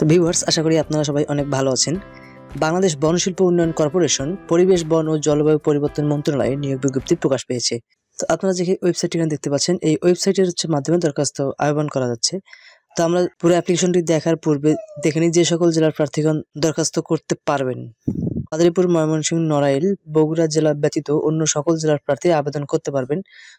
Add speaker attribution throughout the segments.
Speaker 1: তো ভিউয়ার্স, আশা করি আপনারা সবাই অনেক ভালো আছেন। বাংলাদেশ বন শিল্প উন্নয়ন কর্পোরেশন পরিবেশ, বন ও জলবায়ু পরিবর্তন মন্ত্রণালয়ে নিয়োগ বিজ্ঞপ্তি প্রকাশ পেয়েছে। তো আপনারা যে ওয়েবসাইটটি দেখতে পাচ্ছেন, এই ওয়েবসাইটের মাধ্যমে দরখাস্ত আহ্বান করা যাচ্ছে। তো আমরা পুরো অ্যাপ্লিকেশনটি দেখার পূর্বে দেখে নিই যে সকল জেলার প্রার্থীগণ দরখাস্ত করতে পারবেন। মাদারীপুর, ময়মনসিংহ, নড়াইল, বগুড়া জেলা ব্যতীত অন্য সকল জেলার প্রার্থী আবেদন করতে পারবেন।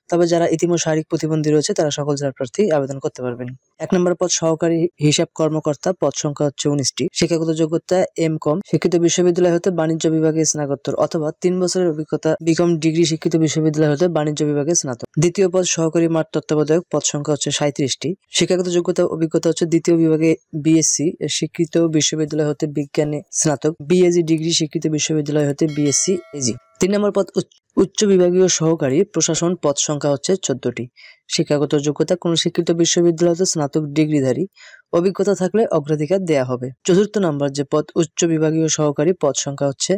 Speaker 1: তবে যারা ইতিমধ্যে শারীরিক প্রতিবন্ধী রয়েছে তারা সকল জেলার প্রার্থী আবেদন করতে পারবেন। ১ নম্বর পদ সহকারী হিসাব কর্মকর্তা, পদ সংখ্যা হচ্ছে 19টি। শিক্ষাগত যোগ্যতা এম.কম, শিক্ষিত বিশ্ববিদ্যালয় হতে বাণিজ্য বিভাগে স্নাতকোত্তর অথবা 3 বছরের অভিজ্ঞতা, বিকম ডিগ্রি, শিক্ষিত বিশ্ববিদ্যালয় হতে বাণিজ্য বিভাগে স্নাতক। দ্বিতীয় পদ সহকারী মাঠ তত্ত্বাবধায়ক, পদ সংখ্যা হচ্ছে 37টি। শিক্ষাগত যোগ্যতা অভিজ্ঞতা হচ্ছে দ্বিতীয় বিভাগে বিএসসি, শিক্ষিত বিশ্ববিদ্যালয় হতে বিজ্ঞানে স্নাতক, বিএজি ডিগ্রি, শিক্ষিত বিশ্ববিদ্যালয় হতে বিএসসি এজি। 3 নম্বর পদ উচ্চ বিভাগীয় সহকারী প্রশাসন, পদ সংখ্যা হচ্ছে 14টি। শিক্ষাগত যোগ্যতা কোন শিক্ষিত বিশ্ববিদ্যালয় হতে স্নাতক ডিগ্রিধারী, অভিজ্ঞতা থাকলে অগ্রাধিকার দেয়া হবে। 4র্থ নম্বর যে পদ উচ্চ বিভাগীয় সহকারী, পদ সংখ্যা হচ্ছে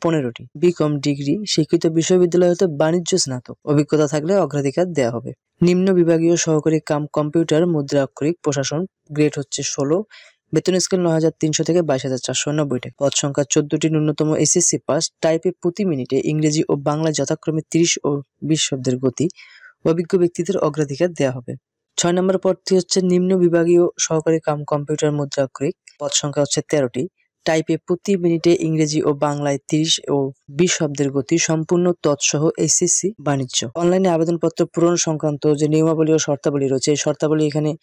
Speaker 1: 15টি। বিকম ডিগ্রি, শিক্ষিত বিশ্ববিদ্যালয় হতে বাণিজ্য স্নাতক, অভিজ্ঞতা থাকলে অগ্রাধিকার দেয়া হবে। নিম্ন বিভাগীয় সহকারী কাম কম্পিউটার মুদ্রা অক্ষরিক প্রশাসন, গ্রেড হচ্ছে 16, বেতন স্কেল 9,300 থেকে 22,490 টাকা। পদ সংখ্যা 14টি, ন্যূনতম এসএসসি পাস, টাইপে প্রতি মিনিটে ইংরেজি ও বাংলায় যথাক্রমে 30 ও 20 শব্দের গতি, অভিজ্ঞ ব্যক্তিদের অগ্রাধিকার দেওয়া হবে। 6 নম্বর পদটি হচ্ছে নিম্ন বিভাগীয় সহকারী কাম কম্পিউটার মুদ্রা অক্ষরিক, পদ সংখ্যা হচ্ছে 13টি, টাইপে প্রতি মিনিটে ইংরেজি ও বাংলায় 30 ও 20 শব্দের গতি, সম্পূর্ণ তৎসহ এসএসসি বাণিজ্য। অনলাইনে আবেদনপত্র পূরণ সংক্রান্ত যে নিয়মাবলী ও শর্তাবলী রয়েছে, এই শর্তাবলী এখানে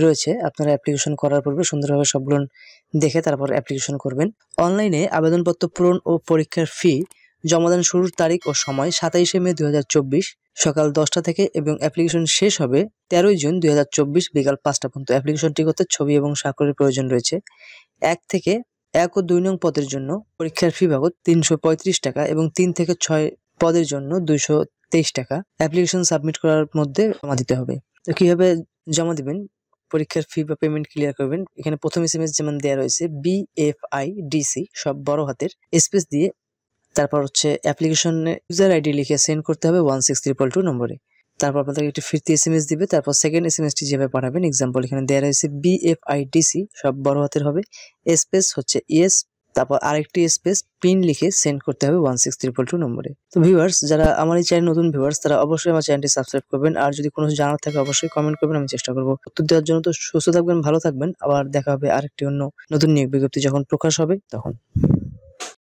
Speaker 1: রয়েছে। আপনারা অ্যাপ্লিকেশন করার পূর্বে সুন্দরভাবে সবগুলো দেখে তারপর অ্যাপ্লিকেশন করবেন। অনলাইনে আবেদনপত্র পূরণ ও পরীক্ষার ফি জমাদান শুরুর তারিখ ও সময় 27শে মে 2024 সকাল 10টা থেকে এবং অ্যাপ্লিকেশন শেষ হবে 13ই জুন 2024 বিকাল 5টা পর্যন্ত। অ্যাপ্লিকেশনটি করতে ছবি এবং স্বাক্ষরের প্রয়োজন রয়েছে। 1 ও 2 নং পদের জন্য পরীক্ষার ফি বাবদ 335 টাকা এবং 3 থেকে 6 পদের জন্য 223 টাকা অ্যাপ্লিকেশন সাবমিট করার মধ্যে জমা দিতে হবে। তো কিভাবে জমা দিবেন, পরীক্ষার ফি বা পেমেন্ট ক্লিয়ার করবেন, এখানে প্রথম এসএমএস যেমন দেওয়া রয়েছে BFIDC সব বড় হাতের স্পেস দিয়ে, তারপর হচ্ছে অ্যাপ্লিকেশনে ইউজার আইডি লিখে সেন্ড করতে হবে 16322 নম্বরে। তারপর আপনাদের একটি ফিরতি এসএমএস দিবে। তারপর সেকেন্ড এসএমএসটি যেভাবে পাঠাবেন, এক্সাম্পল এখানে দেওয়া রয়েছে BFIDC সব বড় হাতের হবে, স্পেস হচ্ছে ইয়েস, তারপর আরেকটি স্পেস পিন লিখে সেন্ড করতে হবে 16322 নম্বরে। তো ভিউয়ার্স, যারা আমার এই চ্যানেল নতুন ভিউয়ার্স, তারা অবশ্যই আমার চ্যানেলটি সাবস্ক্রাইব করবেন। আর যদি কোনো জানার থাকে অবশ্যই কমেন্ট করবেন, আমি চেষ্টা করব উত্তর দেওয়ার জন্য। তো সুস্থ থাকবেন, ভালো থাকবেন। আবার দেখা হবে আরেকটি অন্য নতুন নিয়োগ বিজ্ঞপ্তি যখন প্রকাশ হবে তখন।